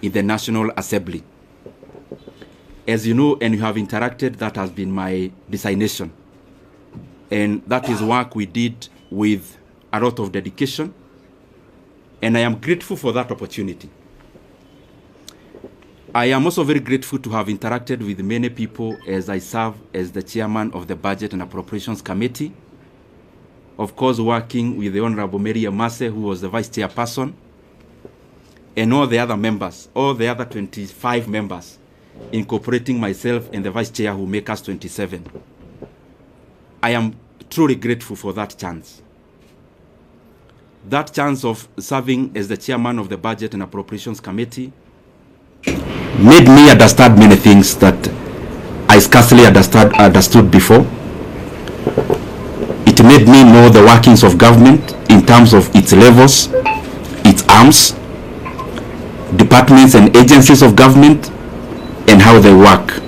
in the National Assembly. As you know and you have interacted, that has been my designation. And that is work we did with a lot of dedication. And I am grateful for that opportunity. I am also very grateful to have interacted with many people as I serve as the chairman of the Budget and Appropriations Committee. Of course, working with the Honorable Mary Amase, who was the vice chairperson, and all the other members, all the other 25 members, incorporating myself and the vice chair who make us 27. I am truly grateful for that chance. That chance of serving as the chairman of the Budget and Appropriations Committee made me understand many things that I scarcely understood before. It made me know the workings of government in terms of its levels, its arms, departments and agencies of government, and how they work.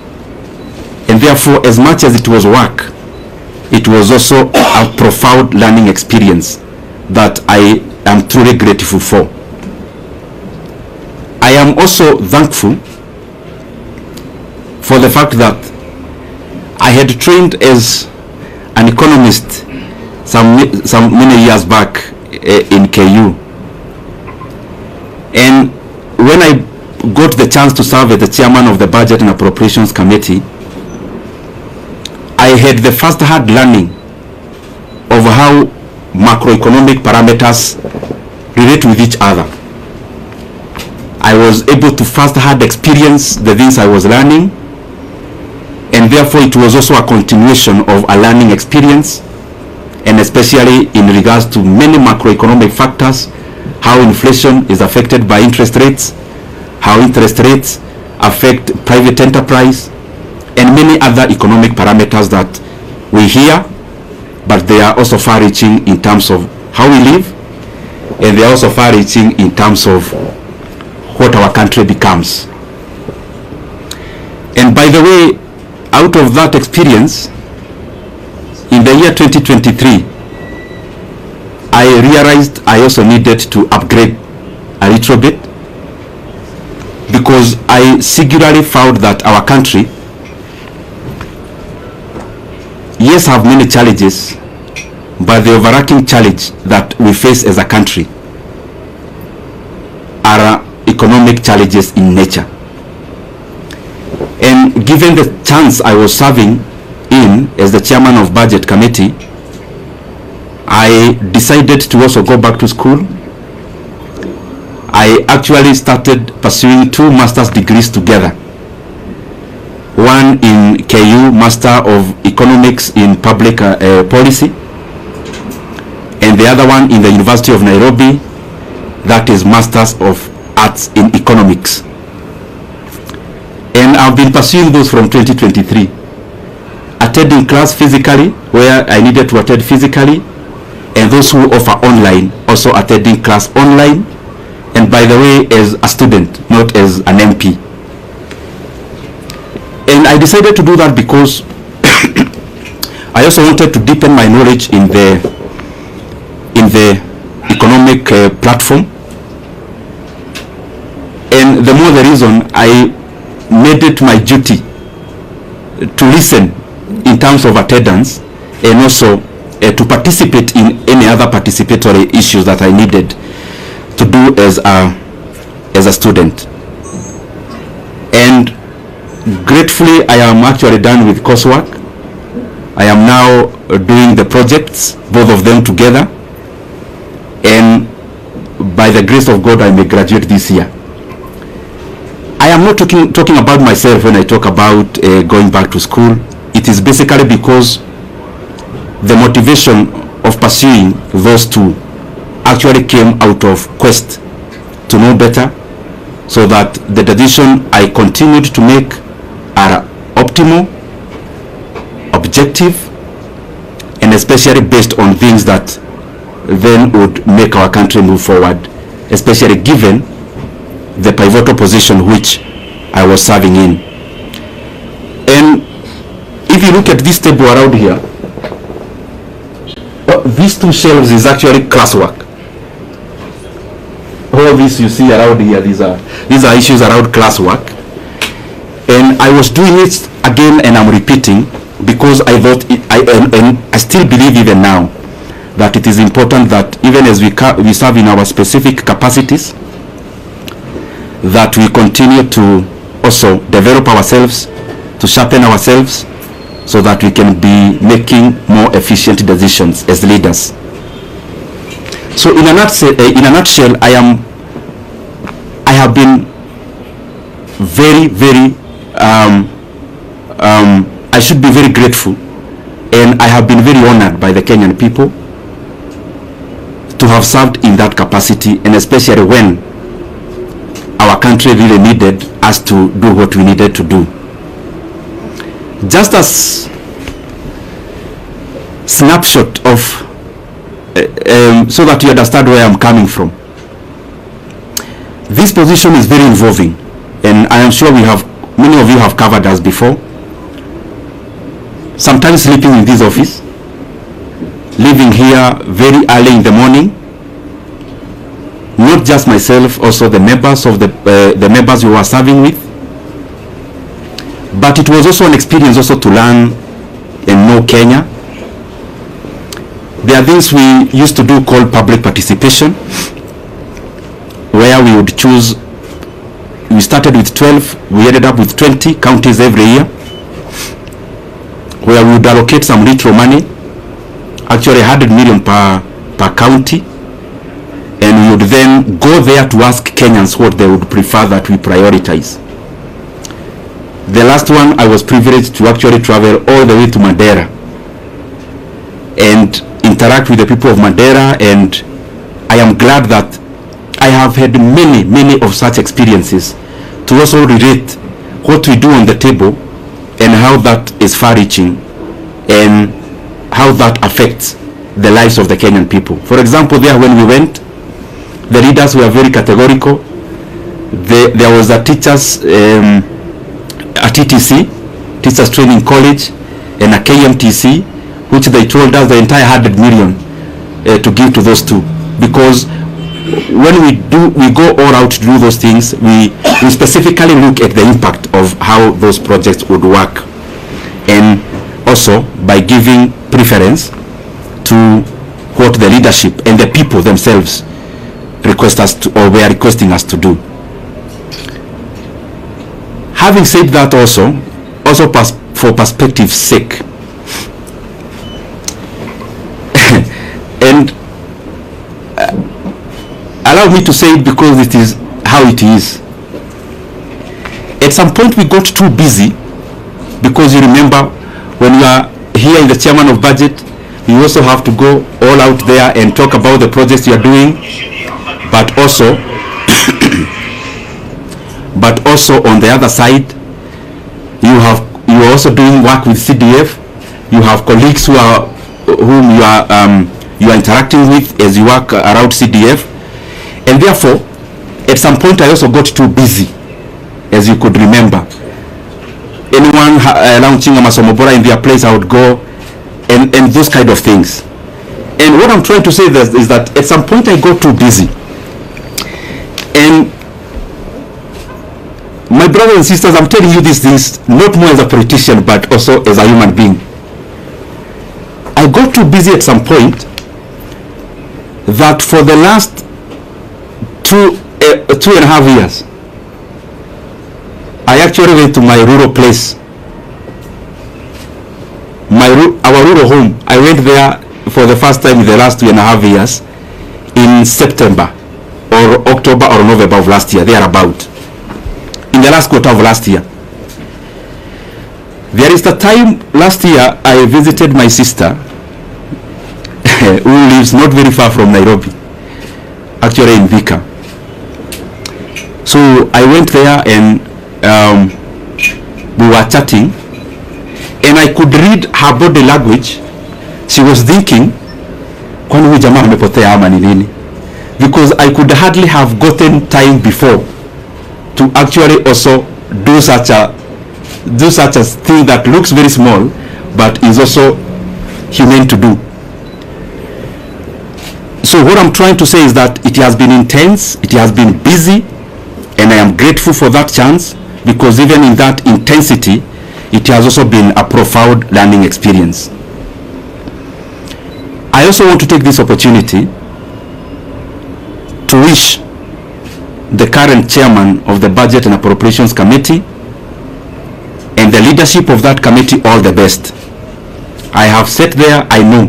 And therefore, as much as it was work, it was also a profound learning experience that I am truly grateful for. I am also thankful for the fact that I had trained as an economist some many years back in KU. And when I got the chance to serve as the chairman of the Budget and Appropriations Committee, I had the first-hand learning of how macroeconomic parameters relate with each other. I was able to first-hand experience the things I was learning, and therefore it was also a continuation of a learning experience, and especially in regards to many macroeconomic factors, how inflation is affected by interest rates, how interest rates affect private enterprise, and many other economic parameters that we hear, but they are also far-reaching in terms of how we live, and they are also far-reaching in terms of what our country becomes. And by the way, out of that experience, in the year 2023, I realized I also needed to upgrade a little bit, because I singularly found that our country, yes, have many challenges, but the overarching challenge that we face as a country are economic challenges in nature. And given the chance I was serving in as the chairman of Budget Committee, I decided to also go back to school. I actually started pursuing 2 master's degrees together. One in KU, Master of Economics in Public Policy, and the other one in the University of Nairobi, that is Masters of Arts in Economics. And I've been pursuing those from 2023, attending class physically where I needed to attend physically, and those who offer online also attending class online, and by the way, as a student, not as an MP. And I decided to do that because I also wanted to deepen my knowledge in the economic platform. And the more the reason, I made it my duty to listen in terms of attendance, and also to participate in any other participatory issues that I needed to do as a student. And gratefully, I am actually done with coursework. I am now doing the projects, both of them together, and by the grace of God, I may graduate this year. I am not talking about myself when I talk about going back to school. It is basically because the motivation of pursuing those 2 actually came out of quest to know better, so that the decision I continued to make are optimal, objective, and especially based on things that then would make our country move forward, especially given the pivotal position which I was serving in. And if you look at this table around here, these 2 shelves is actually classwork. All all this you see around here, these are issues around classwork. And I was doing it again, and I'm repeating, because I thought, and I still believe even now, that it is important that even as we serve in our specific capacities, that we continue to also develop ourselves, to sharpen ourselves, so that we can be making more efficient decisions as leaders. So in a nutshell, I have been very, very, I should be very grateful, and I have been very honored by the Kenyan people to have served in that capacity, and especially when our country really needed us to do what we needed to do. Just as snapshot of so that you understand where I'm coming from. This position is very involving, and I am sure many of you have covered us before. Sometimes sleeping in this office, leaving here very early in the morning. Not just myself, also the members of the members you are serving with. But it was also an experience also to learn and know Kenya. There are things we used to do called public participation, where we would choose. We started with 12, we ended up with 20 counties every year, where we would allocate some retro money, actually 100 million per county, and we would then go there to ask Kenyans what they would prefer that we prioritize. The last one, I was privileged to actually travel all the way to Madeira and interact with the people of Madeira, and I am glad that I have had many of such experiences to also relate what we do on the table and how that is far-reaching and how that affects the lives of the Kenyan people. For example, there when we went, the leaders were very categorical. There was a teachers, a TTC, Teachers Training College, and a KMTC, which they told us the entire 100 million to give to those two, because when we go all out to do those things, we specifically look at the impact of how those projects would work, and also by giving preference to what the leadership and the people themselves request us to, or were requesting us to do. Having said that, also for perspective's sake, and allow me to say it because it is how it is. At some point we got too busy, because you remember when you are here in the chairman of budget, you also have to go all out there and talk about the projects you are doing, but also but also on the other side, you are also doing work with CDF. You have colleagues whom you are interacting with as you work around CDF, and therefore at some point I also got too busy, as you could remember. Anyone launching a Masomobora in their place, I would go, and those kind of things. And what I'm trying to say is that at some point I got too busy, and my brothers and sisters, I'm telling you these things not more as a politician but also as a human being. I got too busy at some point that for the last 2.5 years, I actually went to my rural place, our rural home. I went there for the first time in the last 2.5 years in September or October or November of last year, thereabout, in the last quarter of last year. There is the time last year I visited my sister who lives not very far from Nairobi, actually in Vika. So I went there and we were chatting, and I could read her body language. She was thinking, kwani huyu jamaa amepotea ama ni nini? Because I could hardly have gotten time before to actually also do such a thing that looks very small but is also humane to do. So what I'm trying to say is that it has been intense, it has been busy, and I am grateful for that chance, because even in that intensity, it has also been a profound learning experience. I also want to take this opportunity to wish the current chairman of the Budget and Appropriations Committee and the leadership of that committee all the best. I have sat there, I know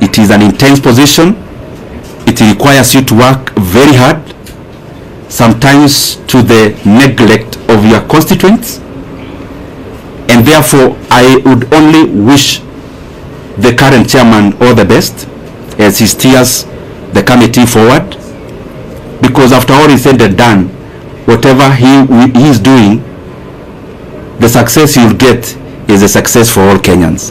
it is an intense position. It requires you to work very hard, sometimes to the neglect of your constituents, and therefore I would only wish the current chairman all the best as he steers the committee forward, because after all is said and done, whatever he is doing, the success he will get is a success for all Kenyans.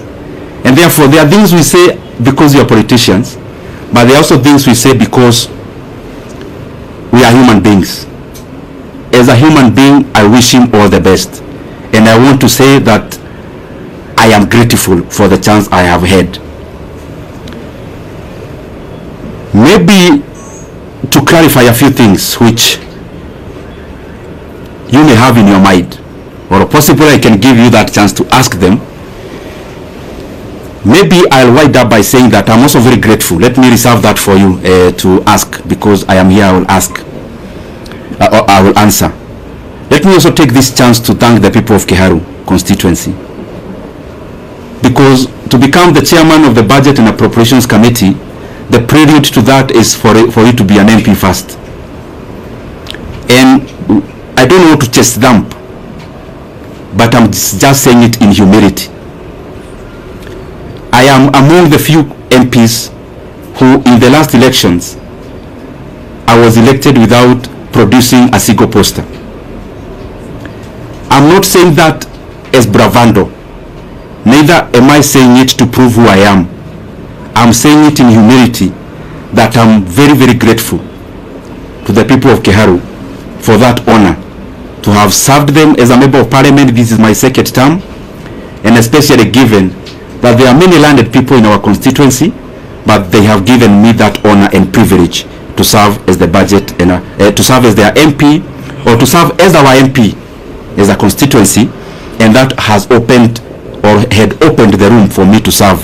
And therefore there are things we say because we are politicians, but there are also things we say because we are human beings. As a human being, I wish him all the best, and I want to say that I am grateful for the chance I have had. Maybe to clarify a few things which you may have in your mind, or possibly I can give you that chance to ask them. Maybe I'll wind up by saying that I'm also very grateful. Let me reserve that for you to ask, because I am here, I will ask, or I will answer. Let me also take this chance to thank the people of Keharu constituency, because to become the chairman of the Budget and Appropriations Committee, the prelude to that is for you to be an MP first. And I don't want to chest thump, but I'm just saying it in humility. I am among the few MPs who, in the last elections, I was elected without producing a single poster. I'm not saying that as bravado, neither am I saying it to prove who I am. I'm saying it in humility, that I'm very, very grateful to the people of Keharu for that honor, to have served them as a member of parliament. This is my second term, and especially given that there are many landed people in our constituency, but they have given me that honor and privilege to serve as the budget and to serve as their MP, or to serve as our MP as a constituency, and that has opened, or had opened the room for me to serve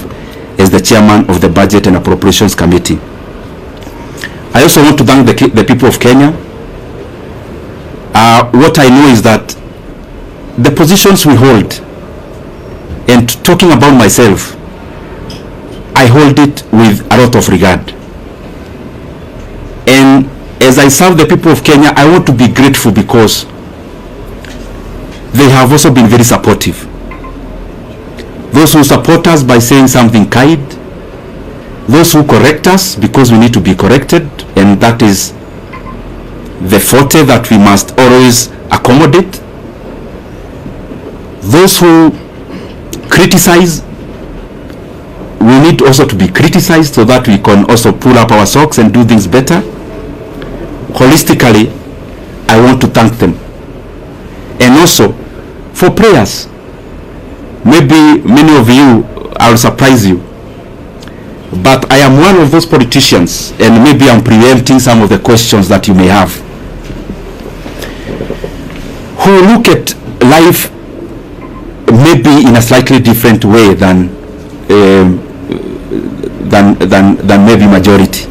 as the chairman of the Budget and Appropriations Committee. I also want to thank the people of Kenya. What I know is that the positions we hold, and talking about myself, I hold it with a lot of regard. And as I serve the people of Kenya, I want to be grateful because they have also been very supportive. Those who support us by saying something kind, those who correct us because we need to be corrected, and that is the forte that we must always accommodate. Those who criticize, we need also to be criticized so that we can also pull up our socks and do things better. Holistically, I want to thank them. And also for prayers. Maybe many of you, I'll surprise you, but I am one of those politicians, and maybe I'm preempting some of the questions that you may have, who look at life maybe in a slightly different way than maybe majority.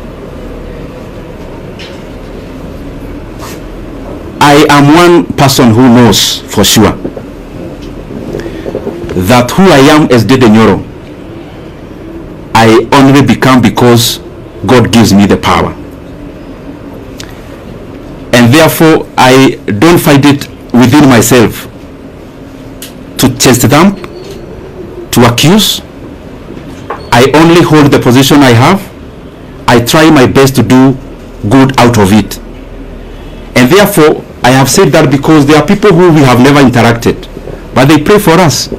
I am one person who knows for sure that who I am as Ndindi Nyoro, I only become because God gives me the power. And therefore, I don't find it within myself to chest thump, to accuse. I only hold the position I have. I try my best to do good out of it. And therefore, I have said that because there are people who we have never interacted, but they pray for us.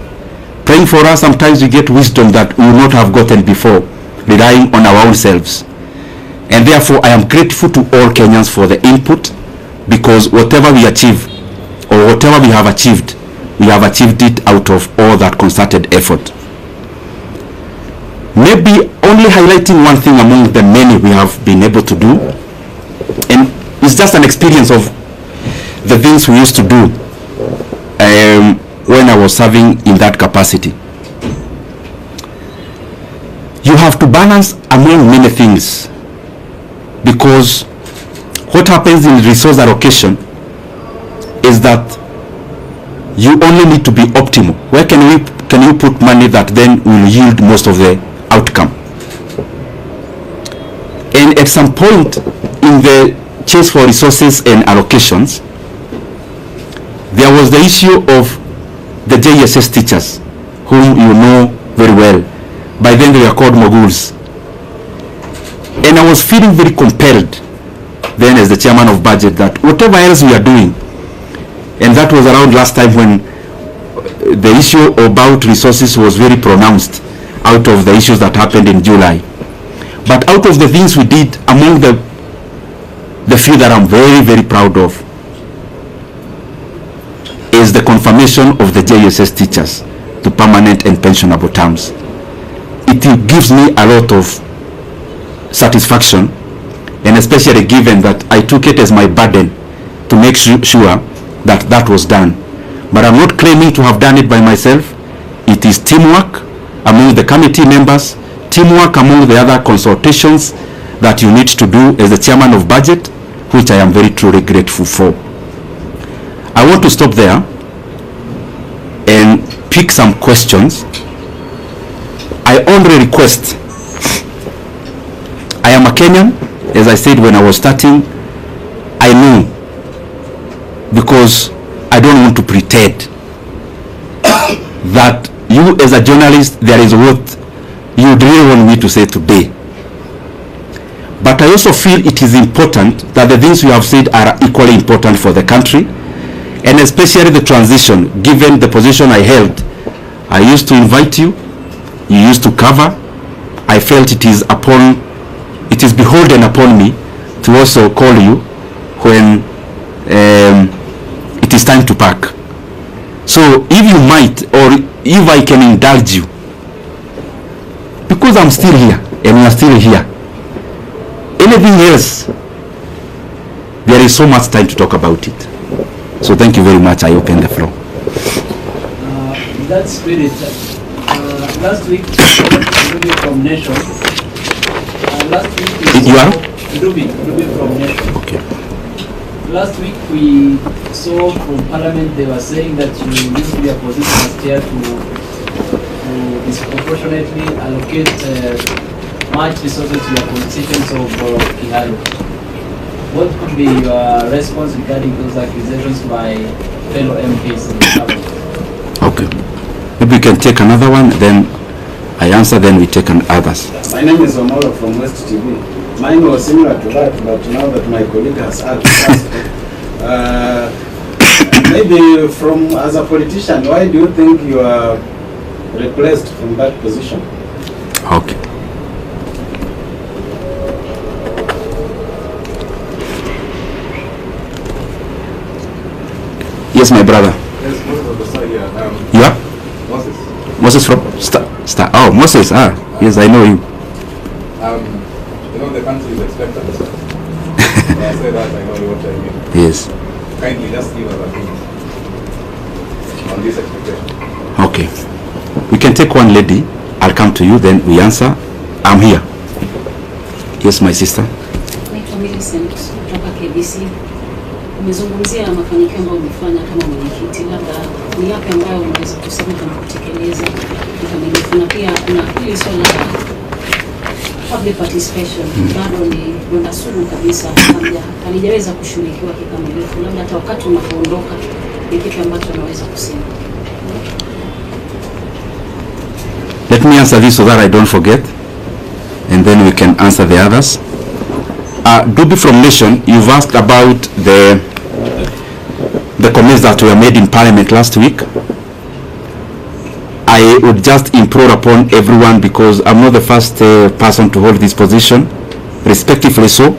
Praying for us, sometimes we get wisdom that we would not have gotten before, relying on our own selves. And therefore, I am grateful to all Kenyans for the input, because whatever we achieve, or whatever we have achieved it out of all that concerted effort. Maybe only highlighting one thing among the many we have been able to do, and it's just an experience of the things we used to do when I was serving in that capacity. You have to balance among many things, because what happens in resource allocation is that you only need to be optimal. Where can you put money that then will yield most of the outcome? And at some point in the chase for resources and allocations, there was the issue of the JSS teachers, whom you know very well. By then they were called moguls. And I was feeling very compelled then as the chairman of budget that whatever else we are doing, and that was around last time when the issue about resources was very pronounced out of the issues that happened in July. But out of the things we did, among the few that I'm very, very proud of is the confirmation of the JSS teachers to permanent and pensionable terms. It gives me a lot of satisfaction, and especially given that I took it as my burden to make sure that that was done. But I'm not claiming to have done it by myself. It is teamwork among the committee members, teamwork among the other consultations that you need to do as the chairman of budget, which I am very truly grateful for. I want to stop there and pick some questions. I only request, I am a Kenyan, as I said when I was starting. I know, because I don't want to pretend that you as a journalist, there is what you really want me to say today. But I also feel it is important that the things you have said are equally important for the country, and especially the transition. Given the position I held, I used to invite you, you used to cover. I felt it is beholden upon me to also call you when it is time to pack. So if you might, or if I can indulge you, because I'm still here and we are still here, anything else, there is so much time to talk about it. So thank you very much. I open the floor. In that spirit, last week, Ndindi from Nation. Last week you are? Ndindi from Nation. Okay. Last week we saw from Parliament they were saying that you used your position as chair to disproportionately allocate much resources to your constituents of Kiharu. What could be your response regarding those accusations by fellow MPs in the Parliament? Okay. Maybe we can take another one, then I answer, then we take others. My name is Omolo from West TV. Mine was similar to that, but now that my colleague has asked, maybe as a politician, why do you think you are replaced from that position? Okay. Yes, my brother. Yes, Moses on the side here. You are? Moses. Moses from Star. Oh, Moses. Yes, I know you. You know the country is expectant. When I say that, I know what I mean. Yes. Kindly just give us a hint on this expectation. Okay. We can take one lady. I'll come to you, then we answer. I'm here. Yes, my sister. Naitwa Millicent kutoka KBC. Umezungumzia mafanikio ambayo umefanya kama mwenyekiti, labda ni yapi ambayo unaweza kusema kama kutekeleza kikamilifu, na pia kuna hili swala la public participation bado ni donda sugu kabisa, halijaweza kushughulikiwa kikamilifu, labda hata wakati unapoondoka ni kitu ambacho unaweza kusema. Let me answer this so that I don't forget, and then we can answer the others. Dubi from Nation, you've asked about the comments that were made in Parliament last week. I would just implore upon everyone, because I'm not the first person to hold this position, respectively so,